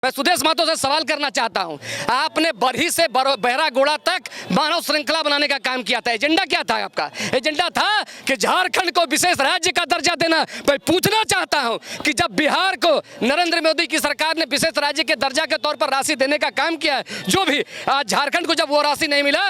मैं सुदेश महतो से सवाल करना चाहता हूं, आपने बरही से बहरागोड़ा तक मानव श्रृंखला बनाने का काम किया था। एजेंडा क्या था आपका? एजेंडा था कि झारखंड को विशेष राज्य का दर्जा देना। मैं पूछना चाहता हूं कि जब बिहार को नरेंद्र मोदी की सरकार ने विशेष राज्य के दर्जा के तौर पर राशि देने का काम किया, जो भी आज झारखंड को जब वो राशि नहीं मिला,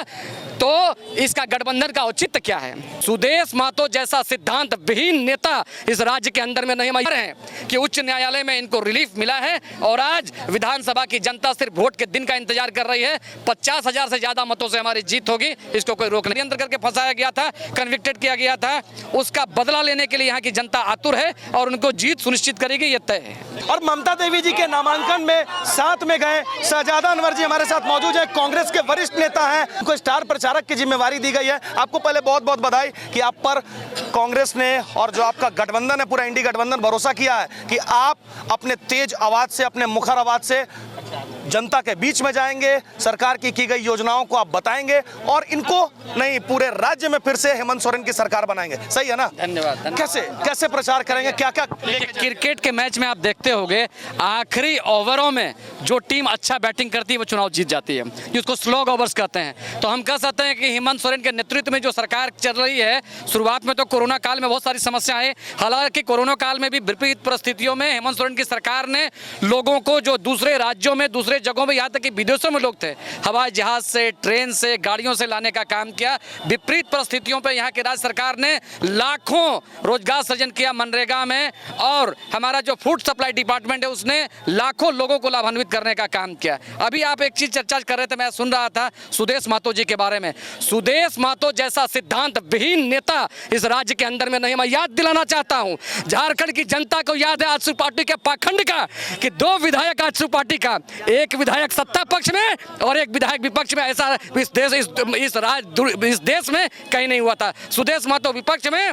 तो इसका गठबंधन का औचित्य क्या है? सुदेश महतो जैसा सिद्धांत विहीन नेता इस राज्य के अंदर में नहीं मौजूद हैं कि उच्च न्यायालय में इनको रिलीफ मिला है और आज विधानसभा की जनता सिर्फ वोट के दिन का इंतजार कर रही है। 50,000 से ज्यादा मतों से हमारी जीत होगी, इसको कोई रोक नहीं। अंदर करके फंसाया गया था, कन्विक्टेड किया गया था, उसका बदला लेने के लिए यहाँ की जनता आतुर है और उनको जीत सुनिश्चित करेगी, ये तय है। और ममता देवी जी के नामांकन में साथ में गए शहजादा अनवर जी हमारे साथ मौजूद है, कांग्रेस के वरिष्ठ नेता हैं, उनको स्टार प्रचारक की जिम्मेवारी दी गई है। आपको पहले बहुत बहुत बधाई कि आप पर कांग्रेस ने और जो आपका गठबंधन है, पूरा इंडी गठबंधन भरोसा किया है कि आप अपने तेज आवाज से, अपने मुखर आवाज से जनता के बीच में जाएंगे, सरकार की गई योजनाओं को आप बताएंगे और इनको नहीं पूरे राज्य में फिर से हेमंत सोरेन की सरकार बनाएंगे। सही है ना? धन्यवाद। कैसे प्रचार करेंगे, क्या क्या? क्रिकेट के मैच में आप देखते होंगे, आखिरी ओवरों में जो टीम अच्छा बैटिंग करती है वो चुनाव जीत जाती है, जिसको स्लॉग ओवर्स कहते हैं। तो हम कह सकते हैं कि हेमंत सोरेन के नेतृत्व में जो सरकार चल रही है, शुरुआत में तो कोरोना काल में बहुत सारी समस्याएं, हालांकि कोरोना काल में भी विपरीत परिस्थितियों में हेमंत सोरेन की सरकार ने लोगों को जो दूसरे राज्यों में, दूसरे जगहों में, यहाँ तक कि विदेशों में लोग थे, हवाई जहाज से, ट्रेन से, गाड़ियों से लाने का काम किया। विपरीत परिस्थितियों पर यहाँ की राज्य सरकार ने लाखों रोजगार सृजन किया मनरेगा में, और हमारा जो फूड सप्लाई डिपार्टमेंट है उसने लाखों लोगों को लाभान्वित करने का काम किया। अभी आप एक चीज चर्चा कर रहे थे, मैं सुन रहा था सुदेश महतो जी के बारे में। सुदेश महतो जैसा सिद्धांत विहीन नेता इस राज्य के अंदर में नहीं। मैं याद दिलाना चाहता हूं, झारखंड की जनता को याद है आजसू पार्टी के पाखंड का, कि 2 विधायक आजसू पार्टी का, एक विधायक सत्ता पक्ष में और एक विधायक विपक्ष में। ऐसा इस देश में कहीं नहीं हुआ था। सुदेश महतो विपक्ष में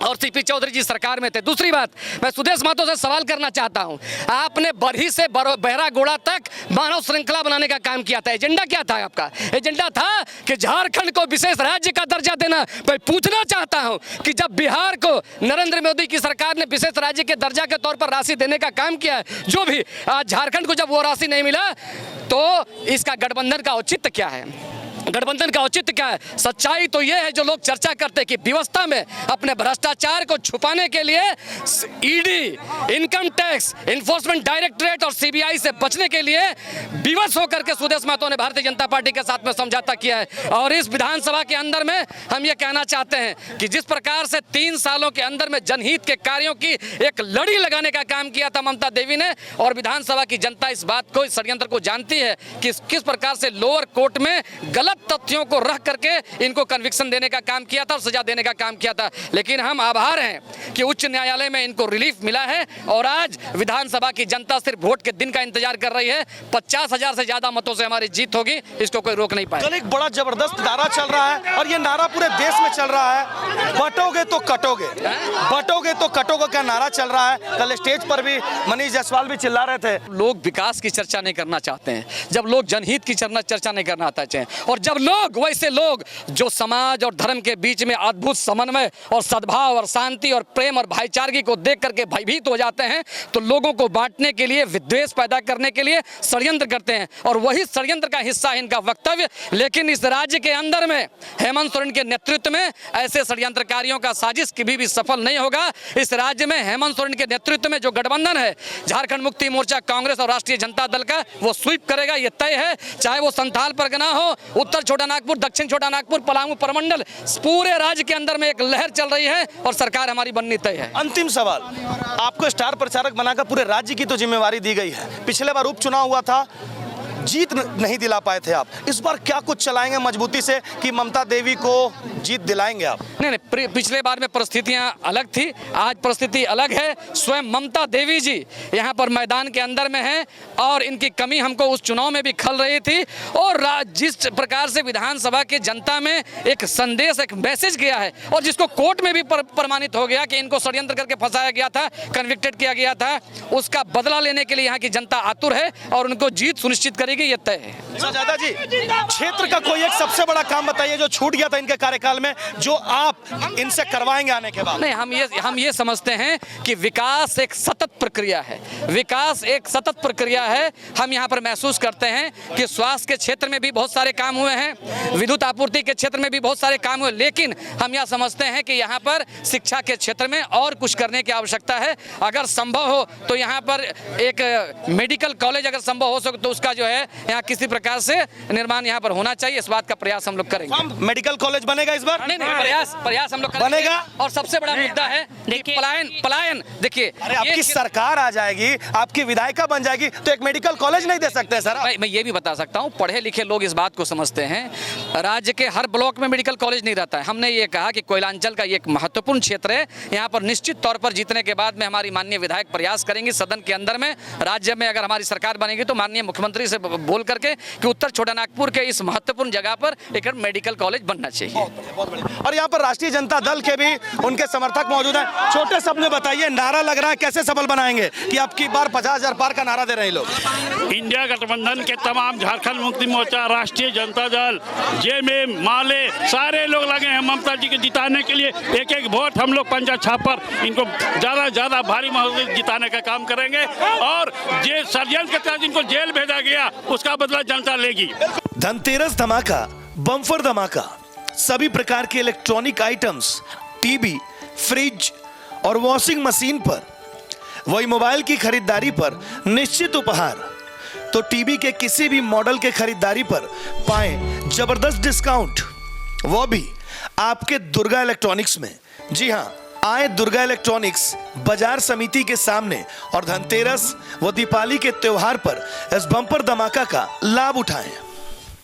और सीपी चौधरी जी सरकार में थे। दूसरी बात, मैं सुदेश महतो से सवाल करना चाहता हूं, आपने बरही से बहरागोड़ा तक मानव श्रृंखला बनाने का काम किया था। एजेंडा क्या था आपका? एजेंडा था कि झारखंड को विशेष राज्य का दर्जा देना। मैं पूछना चाहता हूं कि जब बिहार को नरेंद्र मोदी की सरकार ने विशेष राज्य के दर्जा के तौर पर राशि देने का काम किया, जो भी आज झारखंड को जब वो राशि नहीं मिला, तो इसका गठबंधन का औचित्य क्या है? गठबंधन का औचित्य क्या है? सच्चाई तो यह है, जो लोग चर्चा करते हैं कि व्यवस्था में अपने भ्रष्टाचार को छुपाने के लिए ED, income tax, enforcement directorate और सीबीआई से बचने के लिए विवश होकर के सुदेश महतो ने भारतीय जनता पार्टी के साथ में समझौता किया है। और इस विधानसभा के अंदर में हम ये कहना चाहते हैं कि जिस प्रकार से 3 सालों के अंदर में जनहित के कार्यों की एक लड़ी लगाने का काम किया था ममता देवी ने, और विधानसभा की जनता इस बात को, इस षड्यंत्र को जानती है कि किस प्रकार से लोअर कोर्ट में गलत तथ्यों को रख करके इनको कन्विक्शन देने का काम किया था और सजा देने का काम किया था। लेकिन हम आभार हैं कि उच्च न्यायालय में इनको रिलीफ मिला है और आज विधानसभा की जनता सिर्फ वोट के दिन का इंतजार कर रही है। 50,000 से ज्यादा मतों से हमारी जीत होगी, इसको कोई रोक नहीं पाएगा। कल एक बड़ा जबरदस्त नारा चल रहा है और ये नारा पूरे देश में चल रहा है, बटोगे तो कटोगे, बटोगे तो कटोगे का नारा चल रहा है। कल स्टेज पर भी मनीष जायसवाल भी चिल्ला रहे थे। लोग विकास की चर्चा नहीं करना चाहते हैं, जब लोग जनहित की चर्चा नहीं करना चाहते हैं, और जब लोग, वैसे लोग जो समाज और धर्म के बीच में अद्भुत समन्वय और सद्भाव और शांति और प्रेम और भाईचारगी को देख करके भयभीत हो जाते हैं, तो लोगों को बांटने के लिए, विद्वेष पैदा करने के लिए षड्यंत्र करते हैं। और वही षड्यंत्र का हिस्सा है इनका वक्तव्य। लेकिन इस राज्य के अंदर में हेमंत सोरेन के नेतृत्व में ऐसे षड्यंत्रकारियों का साजिश कभी भी सफल नहीं होगा। इस राज्य में हेमंत सोरेन के नेतृत्व में जो गठबंधन है, झारखंड मुक्ति मोर्चा, कांग्रेस और राष्ट्रीय जनता दल का, वो स्वीप करेगा, ये तय है। चाहे वो संथाल परगना हो, उत्तर छोटा नागपुर, दक्षिण छोटा नागपुर, पलामू प्रमंडल, पूरे राज्य के अंदर में एक लहर चल रही है और सरकार हमारी बननी तय है। अंतिम सवाल, आपको स्टार प्रचारक बनाकर पूरे राज्य की तो जिम्मेवारी दी गई है। पिछले बार उपचुनाव हुआ था, जीत नहीं दिला पाए थे आप, इस बार क्या कुछ चलाएंगे मजबूती से कि ममता देवी को जीत दिलाएंगे आप? नहीं, पिछले बार में परिस्थितियां अलग थी, आज परिस्थिति अलग है। स्वयं ममता देवी जी यहां पर मैदान के अंदर में हैं और इनकी कमी हमको उस चुनाव में भी खल रही थी। और जिस प्रकार से विधानसभा की जनता में एक संदेश, एक मैसेज गया है, और जिसको कोर्ट में भी प्रमाणित हो गया कि इनको षड्यंत्र करके फंसाया गया था, कन्विक्टेड किया गया था, उसका बदला लेने के लिए यहाँ की जनता आतुर है और उनको जीत सुनिश्चित करेगी, ये तय है। दादा जी, क्षेत्र का कोई एक सबसे बड़ा काम बताइए जो छूट गया था इनके कार्यकाल में, जो आप इनसे करवाएंगे आने के बाद? नहीं, हम ये समझते हैं कि विकास एक सतत प्रक्रिया है। विकास एक सतत प्रक्रिया है। हम यहाँ पर महसूस करते हैं कि स्वास्थ्य के क्षेत्र में भी बहुत सारे काम हुए हैं, विद्युत आपूर्ति के क्षेत्र में भी बहुत सारे काम हुए, लेकिन हम यह समझते हैं कि यहाँ पर शिक्षा के क्षेत्र में और कुछ करने की आवश्यकता है। अगर संभव हो तो यहाँ पर एक मेडिकल कॉलेज अगर संभव हो सके तो उसका जो है यहाँ किसी प्रकार से निर्माण यहाँ पर होना चाहिए। इस बात का प्रयास हम लोग करेंगे। मेडिकल कॉलेज बनेगा इस बार? नहीं, प्रयास हम लोग करेंगे। बनेगा। और सबसे बड़ा मुद्दा है कि पलायन देखिए, अरे आपकी सरकार आ जाएगी, आपकी विधायिका बन जाएगी तो एक मेडिकल कॉलेज नहीं दे सकते सर? मैं ये भी बता सकता हूँ, पढ़े लिखे लोग इस बात को समझते हैं, राज्य के हर ब्लॉक में मेडिकल कॉलेज नहीं रहता है। हमने ये कहा कि कोयलांचल का ये एक महत्वपूर्ण क्षेत्र है, यहाँ पर निश्चित तौर पर जीतने के बाद में हमारी माननीय विधायक प्रयास करेंगे सदन के अंदर में, राज्य में अगर हमारी सरकार बनेगी तो माननीय मुख्यमंत्री से बोल करके कि उत्तर छोटानागपुर के इस महत्वपूर्ण जगह पर एक मेडिकल कॉलेज बनना चाहिए। बहुत बढ़िया। और यहाँ पर राष्ट्रीय जनता दल के भी उनके समर्थक मौजूद हैं। छोटे शब्द में बताइए, नारा लग रहा है, कैसे सफल बनाएंगे कि अब की बार 50,000 पार का नारा दे रहे हैं लोग? इंडिया गठबंधन के तमाम झारखंड मुक्ति मोर्चा, राष्ट्रीय जनता दल, जेमे माले सारे लोग लगे हैं ममता जी के जिताने के लिए। एक एक वोट हम लोग पंजा छापर इनको ज्यादा भारी महसूस जिताने का काम करेंगे और जे षड्यंत्र के तहत इनको जेल भेजा गया उसका बदला जनता लेगी। धनतेरस धमाका, बम्पर धमाका, सभी प्रकार के इलेक्ट्रॉनिक आइटम्स, टीवी, फ्रिज और वॉशिंग मशीन पर, वही मोबाइल की खरीदारी पर निश्चित उपहार। तो टीवी के किसी भी मॉडल के खरीदारी पर पाएं जबरदस्त डिस्काउंट, वो भी आपके दुर्गा इलेक्ट्रॉनिक्स में। जी हां, आए दुर्गा इलेक्ट्रॉनिक्स बाजार समिति के सामने और धनतेरस व दीपावली के त्योहार पर इस बम्पर धमाका का लाभ उठाएं।